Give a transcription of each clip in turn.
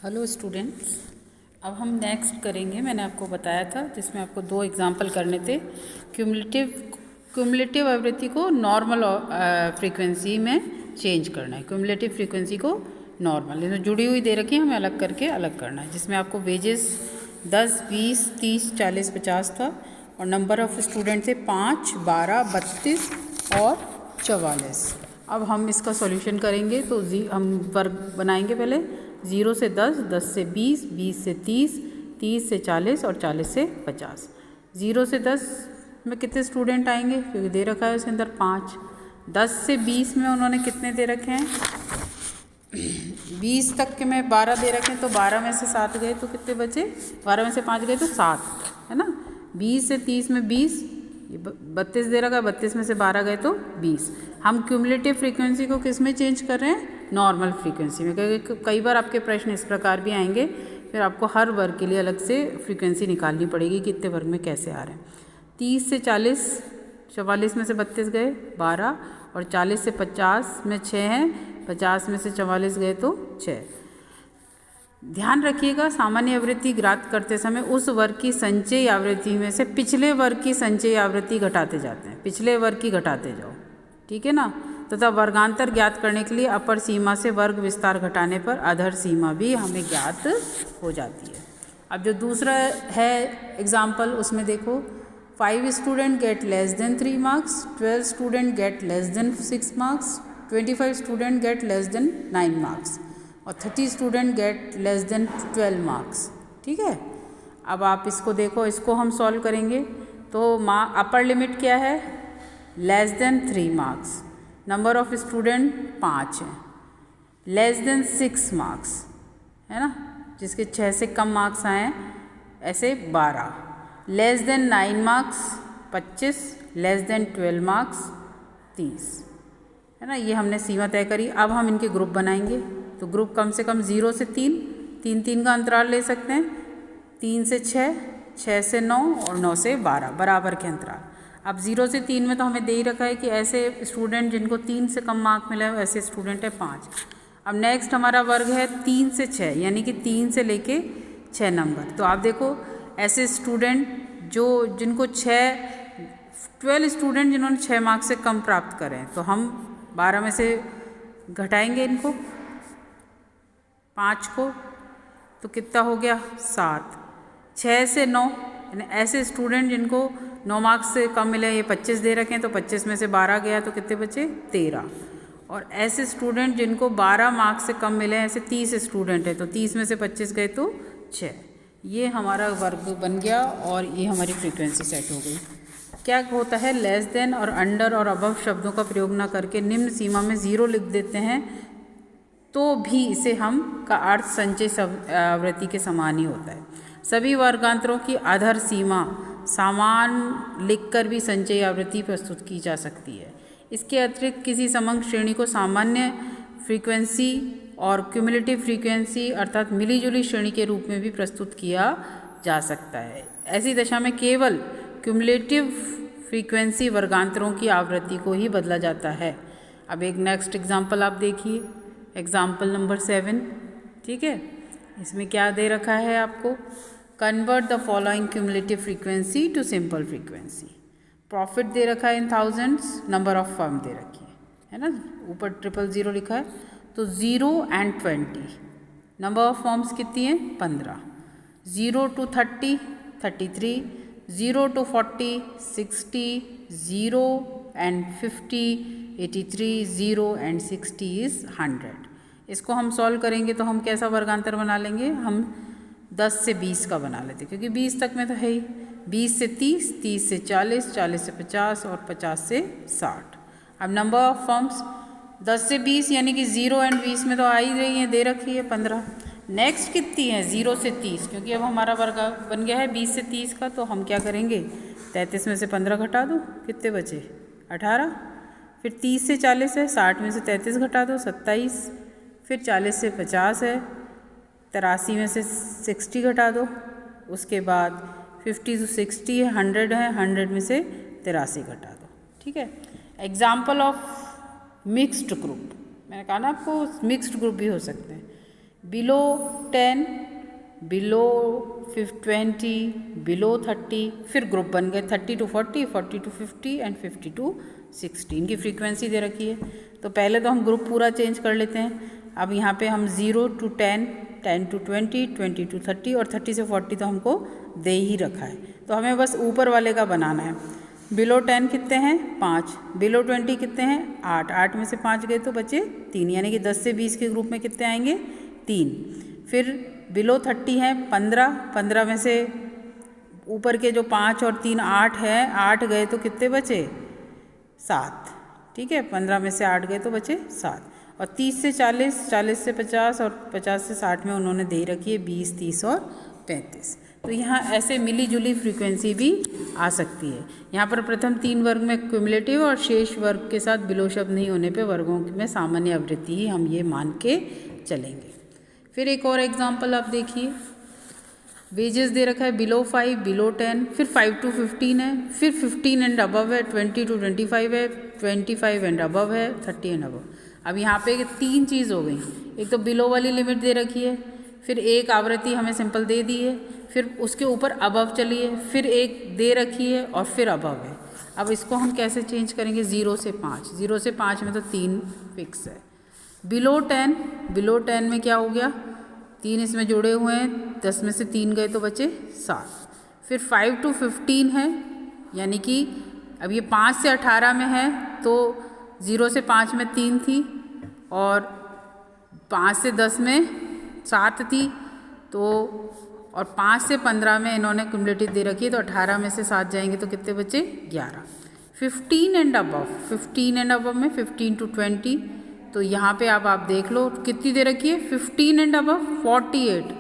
Hello students, अब हम next करेंगे। मैंने आपको बताया था जिसमें आपको 2 एग्जाम्पल करने थे। क्यूमुलेटिव आवृत्ति को नॉर्मल फ्रीक्वेंसी में चेंज करना है। क्यूमुलेटिव फ्रीक्वेंसी को नॉर्मल इन्हें जुड़ी हुई दे रखी है, हमें अलग करके अलग करना है। जिसमें आपको वेजेस 10, 20, 30, 40, 50 था और नंबर ऑफ़ स्टूडेंट थे 5, 12, 32 और 44। अब हम इसका सॉल्यूशन करेंगे तो हम वर्ग बनाएंगे। पहले 0 से 10, 10 से 20, 20 से 30, 30 से 40 और 40 से 50। 0 से 10 में कितने स्टूडेंट आएंगे, क्योंकि दे रखा है उसके अंदर 5। 10 से 20 में उन्होंने कितने दे रखे हैं, 20 तक के में 12 दे रखे हैं, तो 12 में से 7 गए तो कितने बचे, 12 में से 5 गए तो 7, है ना। 20 से 30 में 20, 32 दे रखा है, 32 में से 12 गए तो 20। हम क्यूमुलेटिव फ्रीक्वेंसी को किस में चेंज कर रहे हैं, नॉर्मल फ्रीक्वेंसी में। क्योंकि कई बार आपके प्रश्न इस प्रकार भी आएंगे, फिर आपको हर वर्ग के लिए अलग से फ्रीक्वेंसी निकालनी पड़ेगी कि कितने वर्ग में कैसे आ रहे हैं। 30 से 40, 44 में से 32 गए 12, और 40 से 50 में 6 हैं, 50 में से 44 गए तो 6। ध्यान रखिएगा, सामान्य आवृत्ति ज्ञात करते समय उस वर्ग की संचयी आवृत्ति में से पिछले वर्ग की संचयी आवृत्ति घटाते जाते हैं। पिछले वर्ग की घटाते जाओ, ठीक है ना। तथा वर्गांतर ज्ञात करने के लिए अपर सीमा से वर्ग विस्तार घटाने पर अधर सीमा भी हमें ज्ञात हो जाती है। अब जो दूसरा है एग्जाम्पल, उसमें देखो 5 student get less than 3 marks, 12 student get less than 6 marks, 25 student get less than 9 marks और 30 student get less than 12 marks. ठीक है, अब आप इसको देखो, इसको हम सॉल्व करेंगे तो अपर लिमिट क्या है, less than 3 marks, number of student 5 है, लेस देन 6 मार्क्स, है ना, जिसके 6 से कम मार्क्स आए ऐसे 12, less than 9 marks 25, less than 12 marks 30, है ना। ये हमने सीमा तय करी। अब हम इनके ग्रुप बनाएंगे, तो ग्रुप कम से कम 0 से 3, 3 का अंतराल ले सकते हैं, 3 से 6, 6 से 9 और 9 से 12 बराबर के अंतराल। अब 0 से 3 में तो हमें दे ही रखा है कि ऐसे स्टूडेंट जिनको 3 से कम मार्क मिले हैं ऐसे स्टूडेंट है 5। अब नेक्स्ट हमारा वर्ग है 3 से 6, यानी कि 3 से लेके 6 नंबर। तो आप देखो ऐसे स्टूडेंट जिनको 12 स्टूडेंट जिन्होंने 6 मार्क्स से कम प्राप्त करें, तो हम 12 में से घटाएंगे इनको 5 को, तो कितना हो गया 7। 6 से 9, यानी ऐसे स्टूडेंट जिनको 9 मार्क्स से कम मिले, ये 25 दे रखे हैं, तो 25 में से 12 गया तो कितने बचे 13। और ऐसे स्टूडेंट जिनको 12 मार्क्स से कम मिले, ऐसे 30 स्टूडेंट है, तो 30 में से 25 गए तो 6। ये हमारा वर्ग बन गया और ये हमारी फ्रीक्वेंसी सेट हो गई। क्या होता है, लेस देन और अंडर और अबव शब्दों का प्रयोग न करके निम्न सीमा में 0 लिख देते हैं तो भी इसे हम का अर्थ संचय आवृत्ति के समान ही होता है। सभी वर्गांतरों की अधर सीमा समान लिखकर भी संचयी आवृत्ति प्रस्तुत की जा सकती है। इसके अतिरिक्त किसी समंग श्रेणी को सामान्य फ्रीक्वेंसी और क्यूमुलेटिव फ्रीक्वेंसी अर्थात मिलीजुली श्रेणी के रूप में भी प्रस्तुत किया जा सकता है। ऐसी दशा में केवल क्यूमुलेटिव फ्रीक्वेंसी वर्गांतरों की आवृत्ति को ही बदला जाता है। अब एक नेक्स्ट एग्जाम्पल आप देखिए, एग्जाम्पल नंबर 7, ठीक है। इसमें क्या दे रखा है आपको, convert the following cumulative frequency to simple frequency. Profit दे रखा है in thousands, number of firm दे रखी है ना, ऊपर 000 लिखा है, तो 0 and 20, नंबर ऑफ फॉर्म्स कितनी है 15, 0 to 30 33, 0 to 40 60, 0 and 50 83, 0 and 60 is 100। इसको हम सॉल्व करेंगे तो हम कैसा वर्गांतर बना लेंगे, हम 10 से 20 का बना लेते, क्योंकि 20 तक में तो है ही, 20 से 30, 30 से 40, 40 से 50 और 50 से 60। अब नंबर ऑफ फॉर्म्स 10 से 20 यानी कि 0 and 20 में तो आ ही रही है, दे रखी है 15। नेक्स्ट कितनी है 0 से 30, क्योंकि अब हमारा वर्ग बन गया है 20 से 30 का, तो हम क्या करेंगे 33 में से 15 घटा दो, कितने बचे 18। फिर 30 से 40 है, 60 में से 33 घटा दो 27। फिर 40 से 50 है, 83 में से 60 घटा दो, उसके बाद 50 to 60 है, 100 है, 100 में से 83 घटा दो। ठीक है, एग्जाम्पल ऑफ मिक्स्ड ग्रुप, मैंने कहा ना आपको मिक्स्ड ग्रुप भी हो सकते हैं। बिलो 10, बिलो 20, बिलो 30, फिर ग्रुप बन गए 30 to 40, 40 to 50 एंड 50 to 60। इनकी फ्रीक्वेंसी दे रखी है। तो पहले तो हम ग्रुप पूरा चेंज कर लेते हैं। अब यहाँ पे हम 0 to 10, 10 to 20, 20 to 30 और 30 से 40 तो हमको दे ही रखा है। तो हमें बस ऊपर वाले का बनाना है। बिलो 10 कितने हैं? 5। बिलो 20 कितने हैं? 8। 8 में से 5 गए तो बचे 3, यानी कि 10 से 20 के ग्रुप में कितने आएंगे? 3। फिर बिलो 30 है 15। 15 में से ऊपर के जो 5 और 3 8 है, 8 गए तो कितने बचे? 7। ठीक है, 15 में से 8 गए तो बचे 7। और 30 से 40, 40 से 50 और 50 से 60 में उन्होंने दे रखी है 20, 30 और 35। तो यहाँ ऐसे मिली जुली फ्रीक्वेंसी भी आ सकती है। यहाँ पर प्रथम 3 वर्ग में क्यूमुलेटिव और शेष वर्ग के साथ बिलो शब्द नहीं होने पे वर्गों में सामान्य आवृत्ति ही हम ये मान के चलेंगे। फिर एक और एग्जांपल आप देखिए, वेजेस दे रखा है बिलो 5, बिलो 10, फिर 5 to 15 है, फिर 15 एंड अबव है, 20 to 25 है, 25 एंड अबव है, 30 एंड अबव। अब यहाँ पे 3 चीज़ हो गई। एक तो बिलो वाली लिमिट दे रखी है, फिर एक आवृत्ति हमें सिंपल दे दी है, फिर उसके ऊपर अबव चलिए, फिर एक दे रखी है और फिर अबव है। अब इसको हम कैसे चेंज करेंगे? 0 से 5। 0 से 5 में तो 3 फिक्स है। बिलो 10, बिलो 10 में क्या हो गया? 3 इसमें जुड़े हुए हैं, 10 में से 3 गए तो बचे 7। फिर 5 to 15 है, यानी कि अब ये 5 से 18 में है तो 0 से 5 में 3 थी और 5 से 10 में 7 थी, तो और 5 से 15 में इन्होंने क्यूमुलेटिव दे रखी है, तो 18 में से 7 जाएंगे तो कितने बचे? 11। 15 एंड अबव, 15 एंड अबव में 15 to 20, तो यहाँ पे अब आप देख लो कितनी दे रखी है? 15 एंड अबव 48।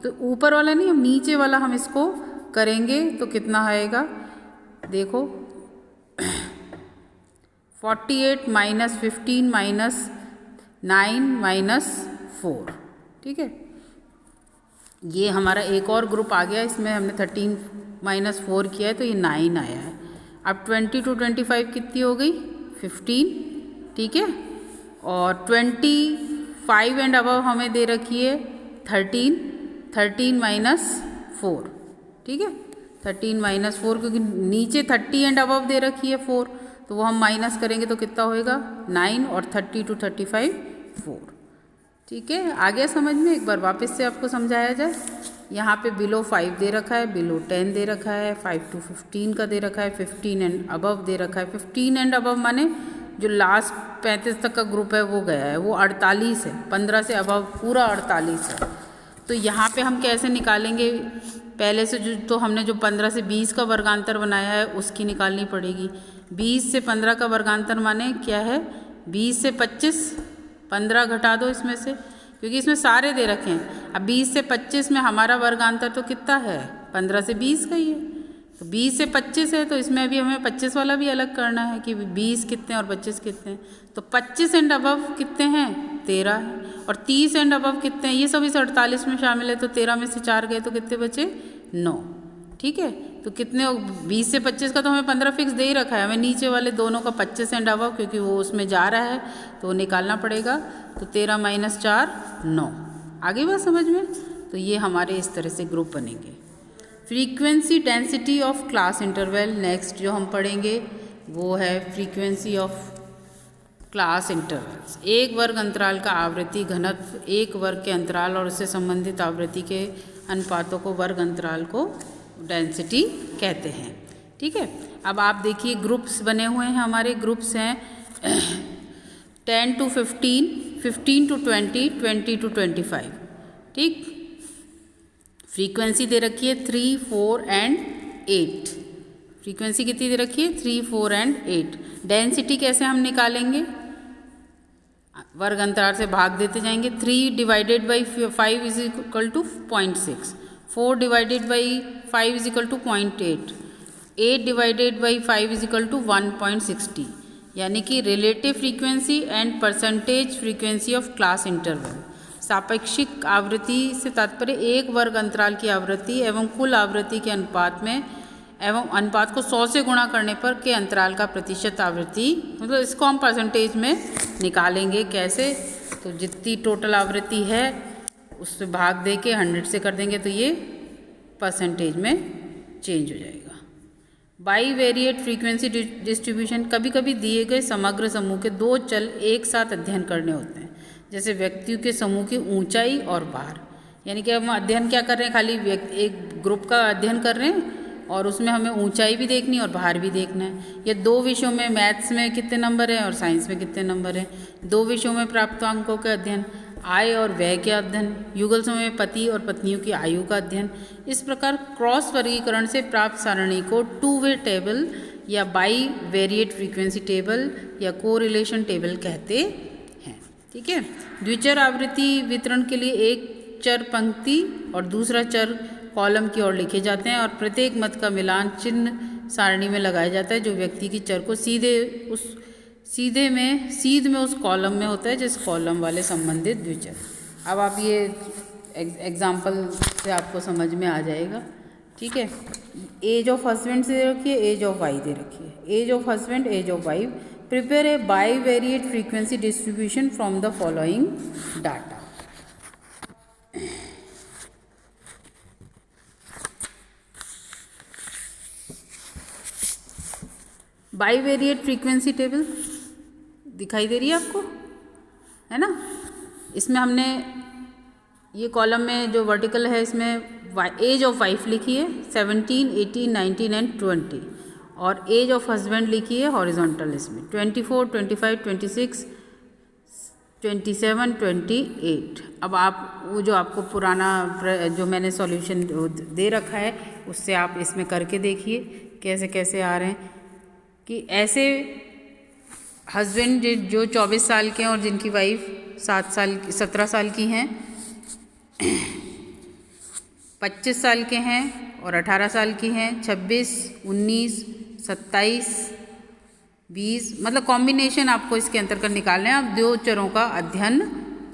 तो ऊपर वाला नहीं, हम नीचे वाला हम इसको करेंगे तो कितना आएगा? देखो 48 माइनस 15 माइनस 9 माइनस 4। ठीक है, ये हमारा एक और ग्रुप आ गया, इसमें हमने 13 माइनस 4 किया है तो ये 9 आया है। अब 20 to 25 कितनी हो गई? 15। ठीक है, और 25 एंड अबव हमें दे रखी है 13, 13 माइनस 4। ठीक है, 13 माइनस 4, क्योंकि नीचे 30 एंड अबव दे रखी है 4, तो वो हम माइनस करेंगे तो कितना होएगा? 9 और 30 to 35 4। ठीक है, आगे समझ में एक बार वापस से आपको समझाया जाए। यहाँ पे बिलो 5 दे रखा है, बिलो 10 दे रखा है, 5 to 15 का दे रखा है, 15 एंड अबव दे रखा है। 15 एंड अबव माने जो लास्ट 35 तक का ग्रुप है वो गया है, वो 48 है। 15 से अबव पूरा 48 है। तो यहाँ पे हम कैसे निकालेंगे? पहले से जो तो हमने जो 15 से 20 का वर्गांतर बनाया है उसकी निकालनी पड़ेगी। 20 से 15 का वर्गांतर माने क्या है? 20 से 25, 15 घटा दो इसमें से, क्योंकि इसमें सारे दे रखे हैं। अब 20 से 25 में हमारा वर्गांतर तो कितना है? 15 से 20 का ही है। तो 20 से 25 है तो इसमें अभी हमें 25 वाला भी अलग करना है कि 20 कितने और 25 कितने हैं। तो 25 एंड अबव कितने हैं? 13 है। और 30 एंड अबव कितने हैं? ये सब इस 48 में शामिल है, तो 13 में से 4 गए तो कितने बचे? 9। ठीक है, तो कितने? 20 से 25 का तो हमें 15 फिक्स दे ही रखा है, हमें नीचे वाले दोनों का 25 एंड अबव, क्योंकि वो उसमें जा रहा है तो वो निकालना पड़ेगा। तो 13 माइनस 4 9। आगे बात समझ में? तो ये हमारे इस तरह से ग्रुप बनेंगे। Frequency density of class interval, next जो हम पढ़ेंगे वो है फ्रीक्वेंसी ऑफ क्लास इंटरवल्स। एक वर्ग अंतराल का आवृत्ति घनत्व, एक वर्ग के अंतराल और उससे संबंधित आवृत्ति के अनुपातों को वर्ग अंतराल को डेंसिटी कहते हैं। ठीक है, अब आप देखिए ग्रुप्स बने हुए हैं, हमारे ग्रुप्स हैं 10 to 15, 15 to 20, 20 to 25। ठीक, फ्रीक्वेंसी दे रखी है 3, 4 एंड 8। फ्रीक्वेंसी कितनी दे रखी है? 3, 4 एंड 8। डेंसिटी कैसे हम निकालेंगे? वर्ग अंतराल से भाग देते जाएंगे। 3 divided by 5 is equal to 0.6, 4 divided by 5 is equal to 0.8, 8 divided by 5 is equal to 1.60, यानी कि relative frequency and percentage frequency of class interval. सापेक्षिक आवृत्ति से तात्पर्य एक वर्ग अंतराल की आवृत्ति एवं कुल आवृत्ति के अनुपात में एवं अनुपात को 100 से गुणा करने पर के अंतराल का प्रतिशत आवृत्ति, मतलब इसको हम परसेंटेज में निकालेंगे। कैसे? तो जितनी टोटल आवृत्ति है उससे भाग दे के 100 से कर देंगे तो ये परसेंटेज में चेंज हो जाएगा। बाई वेरिएट फ्रीक्वेंसी डिस्ट्रीब्यूशन, कभी कभी दिए गए समग्र समूह के दो चल एक साथ अध्ययन करने होते हैं, जैसे व्यक्तियों के समूह की ऊंचाई और भार। यानी कि हम अध्ययन क्या कर रहे हैं, खाली एक ग्रुप का अध्ययन कर रहे हैं और उसमें हमें ऊंचाई भी देखनी है और भार भी देखना है। ये दो विषयों में, मैथ्स में कितने नंबर हैं और साइंस में कितने नंबर हैं, दो विषयों में प्राप्त अंकों के अध्ययन, आय और व्यय के अध्ययन, युगल समय में पति और पत्नियों की आयु का अध्ययन। इस प्रकार क्रॉस वर्गीकरण से प्राप्त सारणी को टू वे टेबल या बाई वेरिएट फ्रीक्वेंसी टेबल या कोरिलेशन टेबल कहते हैं। ठीक है। द्विचर आवृत्ति वितरण के लिए एक चर पंक्ति और दूसरा चर कॉलम की ओर लिखे जाते हैं और प्रत्येक मत का मिलान चिन्ह सारणी में लगाया जाता है, जो व्यक्ति की चर को सीध में उस कॉलम में होता है जिस कॉलम वाले संबंधित द्विचर। अब आप ये एग्जाम्पल से आपको समझ में आ जाएगा। ठीक है। एज ऑफ हस्बैंड से दे रखी है, एज ऑफ वाइफ दे रखी है। Age of husband, age of wife, prepare a bivariate frequency distribution from the following data. Bivariate frequency table दिखाई दे रही है आपको, है ना। इसमें हमने ये कॉलम में जो वर्टिकल है इसमें एज ऑफ वाइफ लिखी है 17, 18, 19 एंड 20 और एज ऑफ हस्बैंड लिखी है हॉरिजॉन्टल इसमें 24, 25, 26, 27, 28। अब आप वो जो आपको पुराना जो मैंने सॉल्यूशन दे रखा है उससे आप इसमें करके देखिए कैसे कैसे आ रहे हैं। कि ऐसे हस्बैंड जो 24 साल के हैं और जिनकी वाइफ 17 साल की हैं, 25 साल के हैं और 18 साल की हैं, 26, 19, 27, 20, मतलब कॉम्बिनेशन आपको इसके अंतर्गत निकालने हैं। आप दो चरों का अध्ययन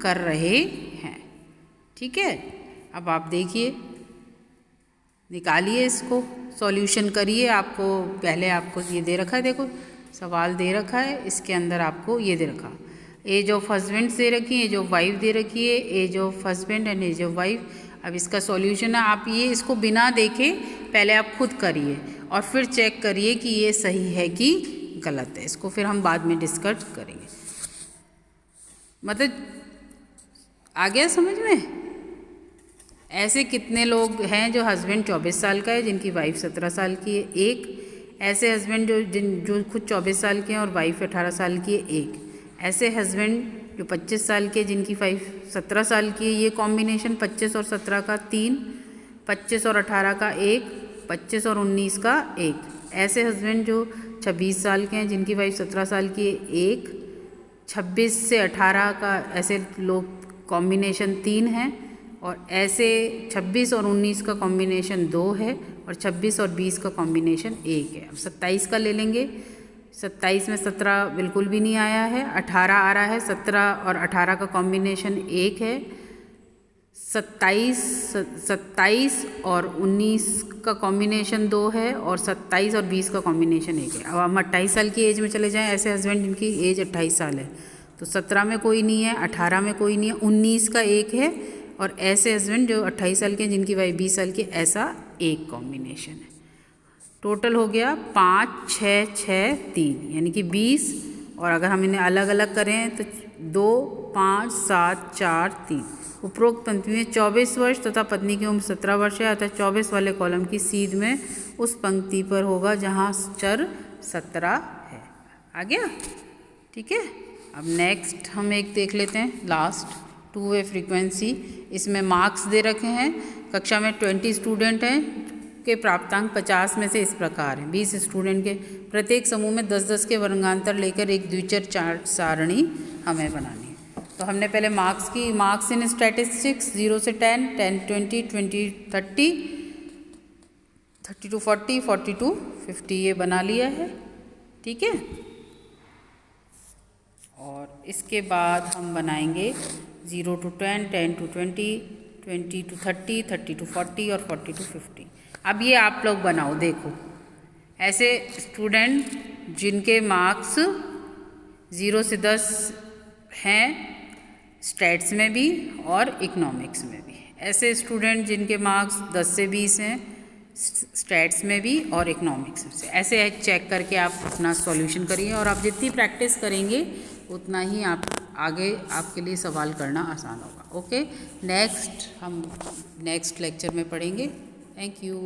कर रहे हैं। ठीक है। अब आप देखिए, निकालिए इसको, सॉल्यूशन करिए। आपको पहले आपको ये दे रखा है, देखो सवाल दे रखा है, इसके अंदर आपको ये दे रखा, एज ऑफ हस्बैंड दे रखी है, एज ऑफ वाइफ दे रखी है, age of husband and age of wife. अब इसका सॉल्यूशन है, आप ये इसको बिना देखे पहले आप खुद करिए और फिर चेक करिए कि ये सही है कि गलत है। इसको फिर हम बाद में डिस्कस करेंगे। मतलब आ गया समझ में। ऐसे कितने लोग हैं जो हस्बैंड 24 साल का है, जिनकी वाइफ 17 साल की है, एक। ऐसे हस्बैंड जो खुद 24 साल के हैं और वाइफ 18 साल की है, एक। ऐसे हस्बैंड जो 25 साल के, जिनकी वाइफ 17 साल की है, ये कॉम्बिनेशन 25 और 17 का 3, 25 और 18 का 1, 25 और 19 का 1। ऐसे हस्बैंड जो 26 साल के हैं, जिनकी वाइफ 17 साल की है, 1। 26 से 18 का ऐसे लोग कॉम्बिनेशन 3 है और ऐसे 26 और 19 का कॉम्बिनेशन 2 है और 26 और 20 का कॉम्बिनेशन 1 है। अब 27 का ले लेंगे। 27 में 17 बिल्कुल भी नहीं आया है, 18 आ रहा है। 17 और 18 का कॉम्बिनेशन 1 है। 27 और 19 का कॉम्बिनेशन 2 है और 27 और 20 का कॉम्बिनेशन 1 है। अब हम 28 साल की एज में चले जाएं। ऐसे हस्बैंड जिनकी एज 28 साल है, तो 17 में कोई नहीं है, 18 में कोई नहीं है, 19 का 1 है और ऐसे हस्बैंड जो 28 साल के हैं, जिनकी वाइफ 20 साल की, ऐसा 1 कॉम्बिनेशन है। टोटल हो गया 5, 6, 6, 3 यानी कि 20। और अगर हम इन्हें अलग अलग करें तो 2, 5, 7, 4, 3। उपरोक्त पंक्ति में 24 वर्ष तथा पत्नी की उम्र 17 वर्ष है, अतः 24 वाले कॉलम की सीध में उस पंक्ति पर होगा जहाँ चर 17 है। आ गया। ठीक है। अब नेक्स्ट हम एक देख लेते हैं, लास्ट टू वे फ्रीक्वेंसी। इसमें मार्क्स दे रखे हैं। कक्षा में 20 स्टूडेंट हैं के प्राप्तांक 50 में से इस प्रकार हैं। 20 स्टूडेंट के प्रत्येक समूह में 10-10 के वर्गांतर लेकर एक द्विचर चार्ट सारणी हमें बनानी है। तो हमने पहले मार्क्स की, मार्क्स इन स्टैटिस्टिक्स 0 से 10, 10, 20, 20, 30, 30 to 40, 40 to 50 ये बना लिया है। ठीक है। और इसके बाद हम बनाएंगे 0 to 10, 10 to 20, 20 to 30, 30 to 40 और 40 to 50। अब ये आप लोग बनाओ। देखो ऐसे स्टूडेंट जिनके मार्क्स 0 से 10 हैं स्टैट्स में भी और इकोनॉमिक्स में भी। ऐसे स्टूडेंट जिनके मार्क्स 10 से 20 हैं स्टैट्स में भी और इकोनॉमिक्स में से, ऐसे चेक करके आप अपना सॉल्यूशन करिए और आप जितनी प्रैक्टिस करेंगे उतना ही आप आगे आपके लिए सवाल करना आसान होगा। ओके, नेक्स्ट हम नेक्स्ट लेक्चर में पढ़ेंगे। Thank you.